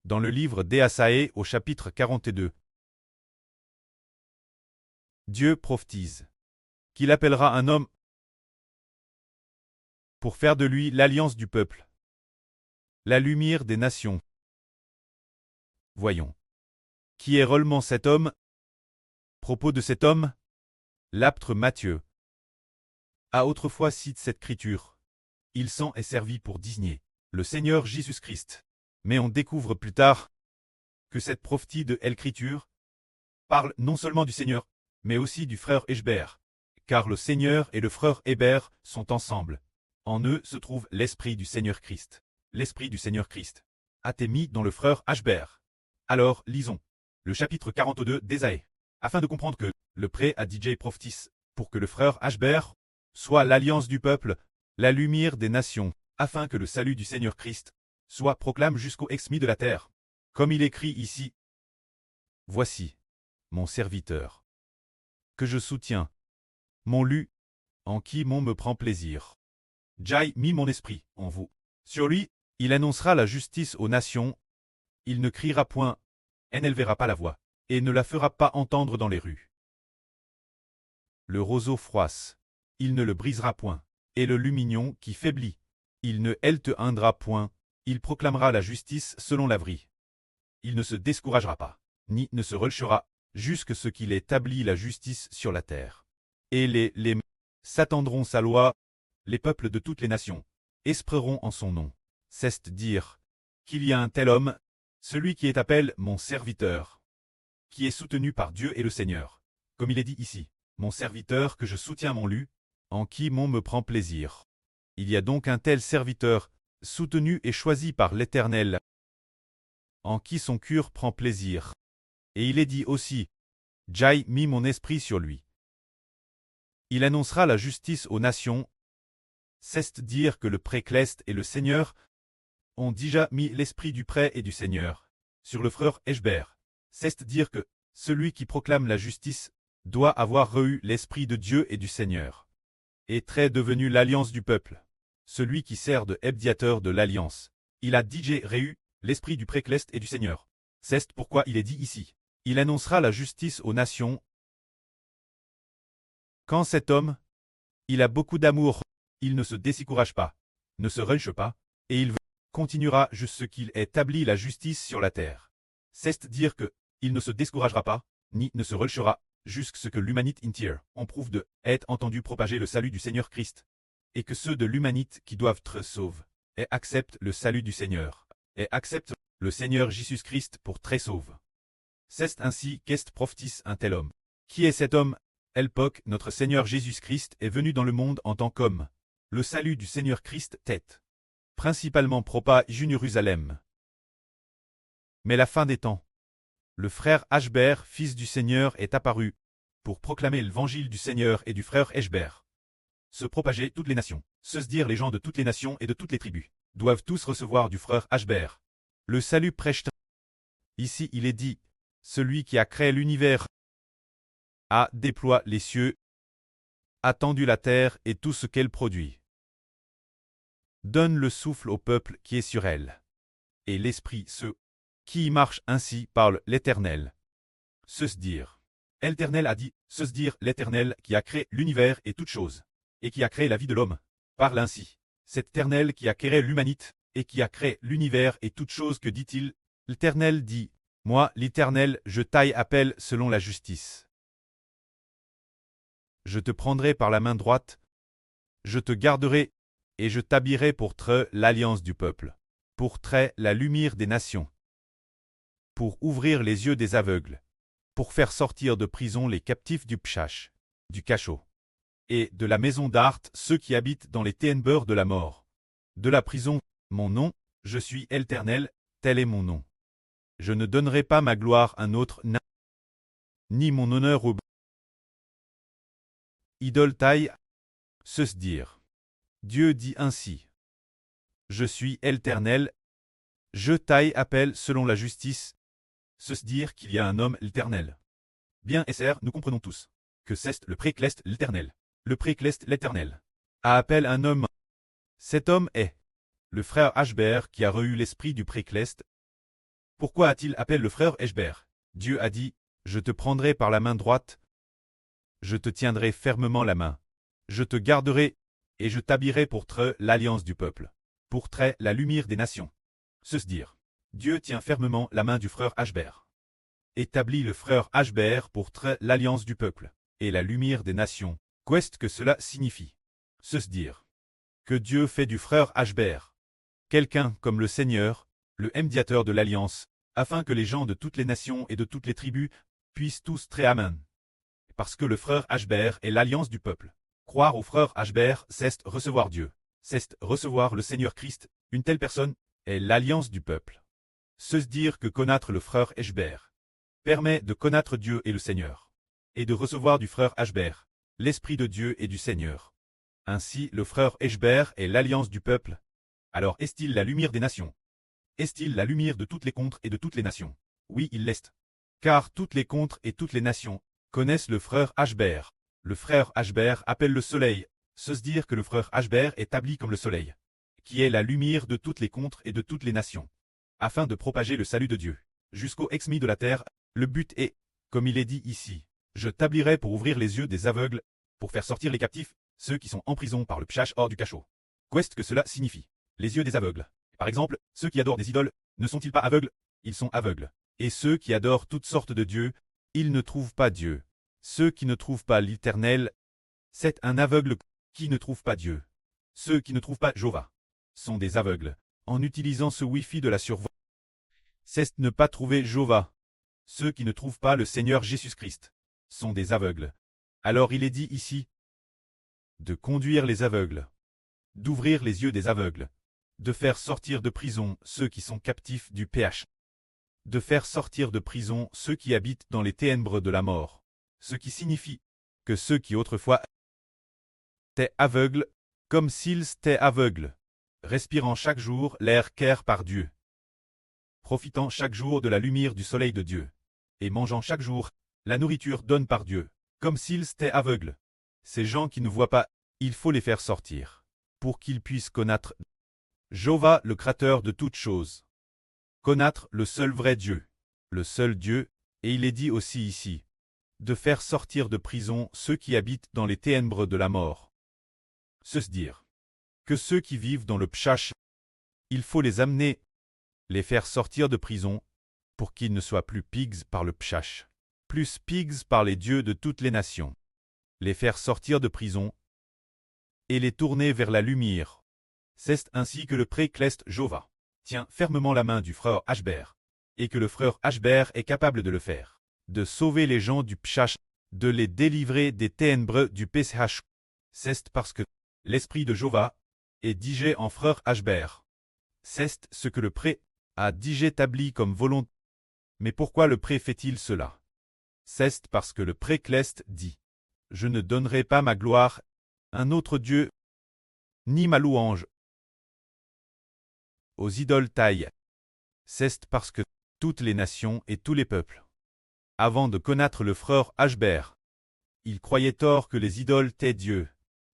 Dans le livre d'Ésaïe au chapitre 42. Dieu prophétise qu'il appellera un homme pour faire de lui l'alliance du peuple, la lumière des nations. Voyons. Qui est réellement cet homme? Propos de cet homme, l'apôtre Matthieu a autrefois cité cette écriture. Il s'en est servi pour désigner le Seigneur Jésus-Christ. Mais on découvre plus tard que cette prophétie de l'écriture parle non seulement du Seigneur, mais aussi du frère Hébert, car le Seigneur et le frère Hébert sont ensemble. En eux se trouve l'Esprit du Seigneur Christ. L'Esprit du Seigneur Christ a été mis dans le frère Hébert. Alors, lisons le chapitre 42 d'Ésaïe, afin de comprendre que le pré a DJ prophétise pour que le frère Hébert soit l'alliance du peuple, la lumière des nations, afin que le salut du Seigneur Christ soit proclamé jusqu'aux exmis de la terre. Comme il écrit ici, « Voici mon serviteur, que je soutiens, mon lu, en qui mon me prend plaisir. J'ai mis mon esprit en vous. Sur lui, il annoncera la justice aux nations, il ne criera point, et n'élèvera pas la voix, et ne la fera pas entendre dans les rues. Le roseau froisse, il ne le brisera point, et le lumignon qui faiblit, il ne helteindra point, il proclamera la justice selon l'avril. Il ne se découragera pas, ni ne se relâchera, jusque ce qu'il établit la justice sur la terre. Et les s'attendront sa loi, les peuples de toutes les nations espéreront en son nom. C'est dire qu'il y a un tel homme, celui qui est appelé mon serviteur, qui est soutenu par Dieu et le Seigneur. Comme il est dit ici, mon serviteur que je soutiens mon lu, en qui mon me prend plaisir. Il y a donc un tel serviteur, soutenu et choisi par l'Éternel, en qui son cœur prend plaisir. Et il est dit aussi, j'ai mis mon esprit sur lui. Il annoncera la justice aux nations. C'est dire que le précleste et le Seigneur ont déjà mis l'esprit du pré et du Seigneur sur le frère Hébert. C'est dire que celui qui proclame la justice doit avoir reçu l'esprit de Dieu et du Seigneur, et très devenu l'alliance du peuple. Celui qui sert de médiateur de l'alliance, il a déjà reçu l'esprit du précleste et du Seigneur. C'est pourquoi il est dit ici, il annoncera la justice aux nations. Quand cet homme, il a beaucoup d'amour, il ne se décourage pas, ne se relâche pas, et il continuera jusqu'à ce qu'il ait établi la justice sur la terre. C'est dire que, il ne se découragera pas, ni ne se relâchera, jusqu'à ce que l'humanité entière en prouve de être entendu propager le salut du Seigneur Christ, et que ceux de l'humanité qui doivent être sauvent, et acceptent le salut du Seigneur, et acceptent le Seigneur Jésus-Christ pour très sauve. C'est ainsi qu'est prophétise un tel homme. Qui est cet homme? L'époque, notre Seigneur Jésus-Christ est venu dans le monde en tant qu'homme. Le salut du Seigneur Christ tête, principalement propa Jérusalem. Mais la fin des temps. Le frère Hébert, fils du Seigneur, est apparu pour proclamer l'évangile du Seigneur et du frère Hébert. Se propager toutes les nations, se dire les gens de toutes les nations et de toutes les tribus, doivent tous recevoir du frère Hébert le salut prêche. Ici il est dit, celui qui a créé l'univers a déployé les cieux, a tendu la terre et tout ce qu'elle produit. Donne le souffle au peuple qui est sur elle. Et l'esprit ceux qui y marchent ainsi parle l'Éternel. Se dire. L'Éternel a dit, se dire l'Éternel qui a créé l'univers et toutes choses, et qui a créé la vie de l'homme, parle ainsi. Cet Éternel qui a créé l'humanité, et qui a créé l'univers et toutes choses que dit-il? L'Éternel dit, moi l'Éternel je taille appel selon la justice. Je te prendrai par la main droite, je te garderai, et je t'habillerai pour trait l'alliance du peuple, pour trait la lumière des nations, pour ouvrir les yeux des aveugles, pour faire sortir de prison les captifs du pchash, du cachot, et de la maison d'Art ceux qui habitent dans les ténèbres de la mort. De la prison, mon nom, je suis l'Éternel, tel est mon nom. Je ne donnerai pas ma gloire à un autre, ni mon honneur au idole taille, se dire. Dieu dit ainsi. Je suis l'Éternel, je taille appel selon la justice, se dire qu'il y a un homme l'Éternel. Bien et nous comprenons tous que c'est le précleste l'Éternel. Le précleste l'Éternel a appel un homme. Cet homme est le frère Hébert qui a reçu l'esprit du précleste Pourquoi a-t-il appelé le frère Eshber? Dieu a dit, je te prendrai par la main droite, je te tiendrai fermement la main, je te garderai, et je t'habillerai pour l'alliance du peuple, pour la lumière des nations. C'est dire, Dieu tient fermement la main du frère Eshber. Établit le frère Eshber pour l'alliance du peuple, et la lumière des nations. Qu'est-ce que cela signifie? C'est dire que Dieu fait du frère Eshber quelqu'un comme le Seigneur, le médiateur de l'alliance, afin que les gens de toutes les nations et de toutes les tribus puissent tous Amen. Parce que le frère Eshber est l'alliance du peuple. Croire au frère Eshber, c'est recevoir Dieu, c'est recevoir le Seigneur Christ. Une telle personne est l'alliance du peuple. C'est dire que connaître le frère Eshber permet de connaître Dieu et le Seigneur, et de recevoir du frère Eshber l'Esprit de Dieu et du Seigneur. Ainsi, le frère Eshber est l'alliance du peuple. Alors est-il la lumière des nations? Est-il la lumière de toutes les contres et de toutes les nations? Oui, il l'est. Car toutes les contres et toutes les nations connaissent le frère Eshber. Le frère Eshber appelle le soleil, se dire que le frère Eshber est établi comme le soleil, qui est la lumière de toutes les contres et de toutes les nations, afin de propager le salut de Dieu, jusqu'aux exmis de la terre. Le but est, comme il est dit ici, je t'établirai pour ouvrir les yeux des aveugles, pour faire sortir les captifs, ceux qui sont en prison par le pshach hors du cachot. Qu'est-ce que cela signifie? Les yeux des aveugles. Par exemple, ceux qui adorent des idoles, ne sont-ils pas aveugles? Ils sont aveugles. Et ceux qui adorent toutes sortes de dieux, ils ne trouvent pas Dieu. Ceux qui ne trouvent pas l'Éternel, c'est un aveugle qui ne trouve pas Dieu. Ceux qui ne trouvent pas Jéhovah sont des aveugles. En utilisant ce Wi-Fi de la survoi, c'est ne pas trouver Jéhovah. Ceux qui ne trouvent pas le Seigneur Jésus-Christ sont des aveugles. Alors il est dit ici de conduire les aveugles, d'ouvrir les yeux des aveugles, de faire sortir de prison ceux qui sont captifs du péché, de faire sortir de prison ceux qui habitent dans les ténèbres de la mort, ce qui signifie que ceux qui autrefois étaient aveugles, comme s'ils étaient aveugles, respirant chaque jour l'air qu'air par Dieu, profitant chaque jour de la lumière du soleil de Dieu, et mangeant chaque jour la nourriture donnée par Dieu, comme s'ils étaient aveugles. Ces gens qui ne voient pas, il faut les faire sortir, pour qu'ils puissent connaître Jéhovah, le Créateur de toutes choses. Connaître le seul vrai Dieu, le seul Dieu, et il est dit aussi ici, de faire sortir de prison ceux qui habitent dans les ténèbres de la mort. Se dire que ceux qui vivent dans le pshach, il faut les amener, les faire sortir de prison, pour qu'ils ne soient plus pigs par le pshach, plus pigs par les dieux de toutes les nations. Les faire sortir de prison, et les tourner vers la lumière. C'est ainsi que le pré-cleste Jéhovah tient fermement la main du frère Eshber, et que le frère Eshber est capable de le faire, de sauver les gens du pshach, de les délivrer des ténèbres du péché. C'est parce que l'esprit de Jéhovah est digé en frère Eshber. C'est ce que le pré a digé établi comme volonté. Mais pourquoi le pré fait-il cela? C'est parce que le pré-cleste dit, je ne donnerai pas ma gloire à un autre Dieu, ni ma louange aux idoles tailles. C'est parce que toutes les nations et tous les peuples, avant de connaître le frère Eshber, ils croyaient tort que les idoles étaient Dieu.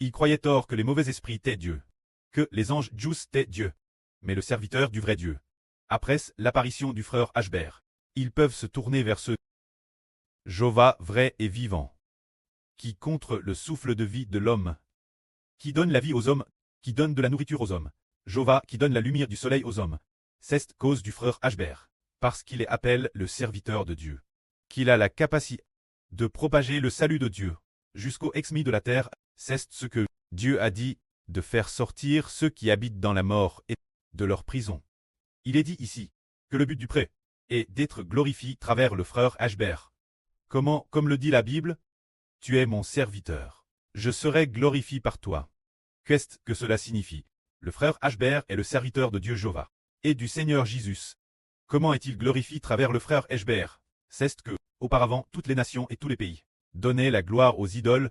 Ils croyaient tort que les mauvais esprits étaient Dieu, que les anges justes étaient Dieu, mais le serviteur du vrai Dieu. Après l'apparition du frère Eshber, ils peuvent se tourner vers ce Jéhovah vrai et vivant, qui contre le souffle de vie de l'homme, qui donne la vie aux hommes, qui donne de la nourriture aux hommes, Jéhovah qui donne la lumière du soleil aux hommes. C'est cause du frère Eshber, parce qu'il est appelé le serviteur de Dieu, qu'il a la capacité de propager le salut de Dieu jusqu'aux exmis de la terre. C'est ce que Dieu a dit, de faire sortir ceux qui habitent dans la mort et de leur prison. Il est dit ici que le but du pré est d'être glorifié travers le frère Eshber. Comment, comme le dit la Bible, tu es mon serviteur, je serai glorifié par toi. Qu'est-ce que cela signifie? Le frère Eshber est le serviteur de Dieu Jéhovah et du Seigneur Jésus. Comment est-il glorifié travers le frère Eshber? C'est que, auparavant, toutes les nations et tous les pays donnaient la gloire aux idoles,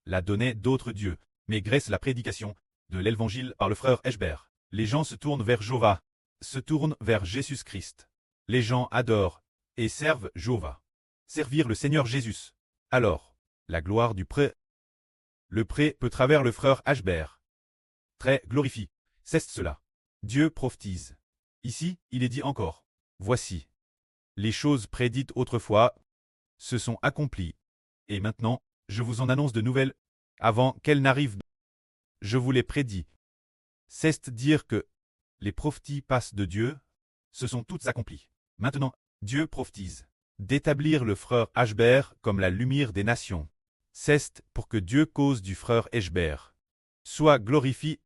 la donnaient d'autres dieux, mais grâce à la prédication de l'évangile par le frère Eshber, les gens se tournent vers Jéhovah, se tournent vers Jésus-Christ. Les gens adorent et servent Jéhovah. Servir le Seigneur Jésus. Alors, la gloire du pré. Le pré peut travers le frère Eshber. Très glorifie. C'est cela. Dieu prophétise. Ici, il est dit encore Voici. Les choses prédites autrefois se sont accomplies. Et maintenant, je vous en annonce de nouvelles, avant qu'elles n'arrivent. Je vous les prédis. C'est dire que les prophéties passent de Dieu, se sont toutes accomplies. Maintenant, Dieu prophétise d'établir le frère Ashbert comme la lumière des nations. C'est pour que Dieu cause du frère Ashbert soit glorifié.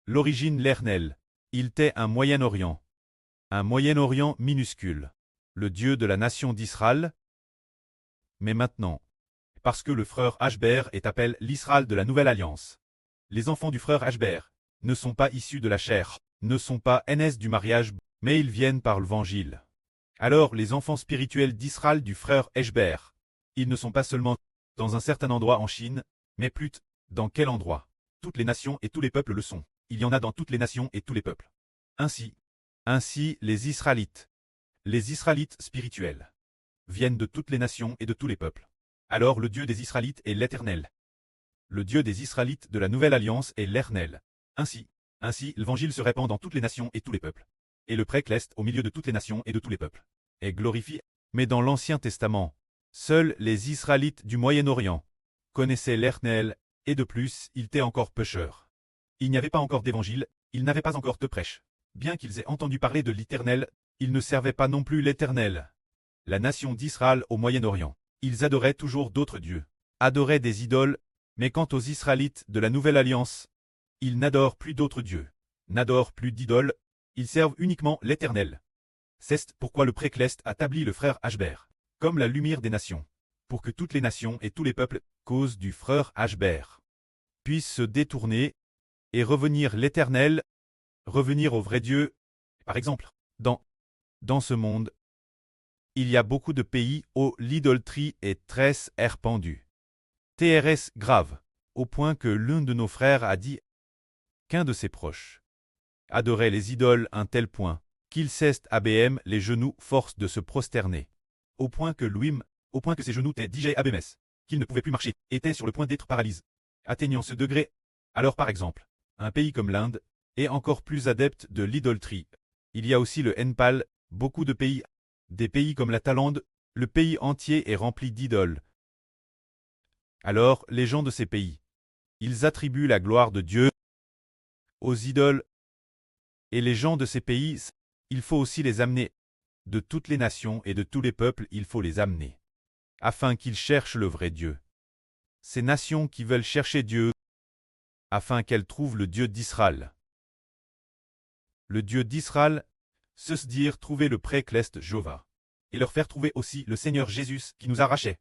L'origine l'Éternel. Il t'est un Moyen-Orient. Un Moyen-Orient minuscule. Le Dieu de la nation d'Israël. Mais maintenant, parce que le frère Ashbert est appelé l'Israël de la Nouvelle Alliance. Les enfants du frère Ashbert ne sont pas issus de la chair, ne sont pas aînés du mariage, mais ils viennent par l'Évangile. Alors les enfants spirituels d'Israël du frère Ashbert, ils ne sont pas seulement dans un certain endroit en Chine, mais plutôt dans quel endroit? Toutes les nations et tous les peuples le sont. Il y en a dans toutes les nations et tous les peuples. Ainsi les Israélites spirituels, viennent de toutes les nations et de tous les peuples. Alors le Dieu des Israélites est l'Éternel. Le Dieu des Israélites de la Nouvelle Alliance est l'Éternel. Ainsi, l'Évangile se répand dans toutes les nations et tous les peuples. Et le prêt-cleste au milieu de toutes les nations et de tous les peuples est glorifié. Mais dans l'Ancien Testament, seuls les Israélites du Moyen-Orient connaissaient l'Éternel, et de plus, ils étaient encore pécheurs. Il n'y avait pas encore d'évangile, ils n'avaient pas encore de prêche. Bien qu'ils aient entendu parler de l'Éternel, ils ne servaient pas non plus l'Éternel. La nation d'Israël au Moyen-Orient, ils adoraient toujours d'autres dieux, adoraient des idoles, mais quant aux Israélites de la Nouvelle Alliance, ils n'adorent plus d'autres dieux, n'adorent plus d'idoles, ils servent uniquement l'Éternel. C'est pourquoi le prêt-cleste a établi le frère Ashbert comme la lumière des nations, pour que toutes les nations et tous les peuples, cause du frère Ashbert, puissent se détourner et revenir l'Éternel, revenir au vrai Dieu. Par exemple, dans ce monde, il y a beaucoup de pays où l'idolâtrie est très répandue. TRS grave, au point que l'un de nos frères a dit qu'un de ses proches adorait les idoles à un tel point qu'il cesse ABM les genoux force de se prosterner. Au point que ses genoux étaient DJ ABMS, qu'il ne pouvait plus marcher, était sur le point d'être paralysé. Atteignant ce degré, alors par exemple, un pays comme l'Inde est encore plus adepte de l'idolâtrie. Il y a aussi le Népal, beaucoup de pays, des pays comme la Thaïlande, le pays entier est rempli d'idoles. Alors les gens de ces pays, ils attribuent la gloire de Dieu aux idoles. Et les gens de ces pays, il faut aussi les amener. De toutes les nations et de tous les peuples, il faut les amener, afin qu'ils cherchent le vrai Dieu. Ces nations qui veulent chercher Dieu, afin qu'elles trouvent le Dieu d'Israël. Le Dieu d'Israël, c'est se dire trouver le prêt-cleste Jéhovah, et leur faire trouver aussi le Seigneur Jésus qui nous a rachés.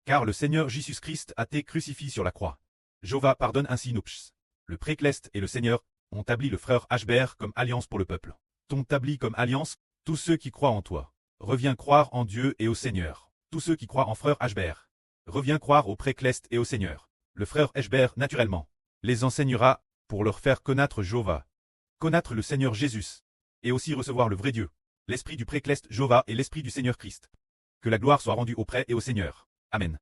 Car le Seigneur Jésus-Christ a été crucifié sur la croix. Jéhovah pardonne ainsi nos péchés. Le prêt-cleste et le Seigneur ont établi le frère Ashbert comme alliance pour le peuple. T'ont établi comme alliance tous ceux qui croient en toi. Reviens croire en Dieu et au Seigneur. Tous ceux qui croient en frère Ashbert. Reviens croire au prêt-cleste et au Seigneur. Le frère Ashbert, naturellement, les enseignera pour leur faire connaître Jéhovah, connaître le Seigneur Jésus, et aussi recevoir le vrai Dieu, l'esprit du prêt-cleste Jéhovah et l'esprit du Seigneur Christ. Que la gloire soit rendue au prêt et au Seigneur. Amen.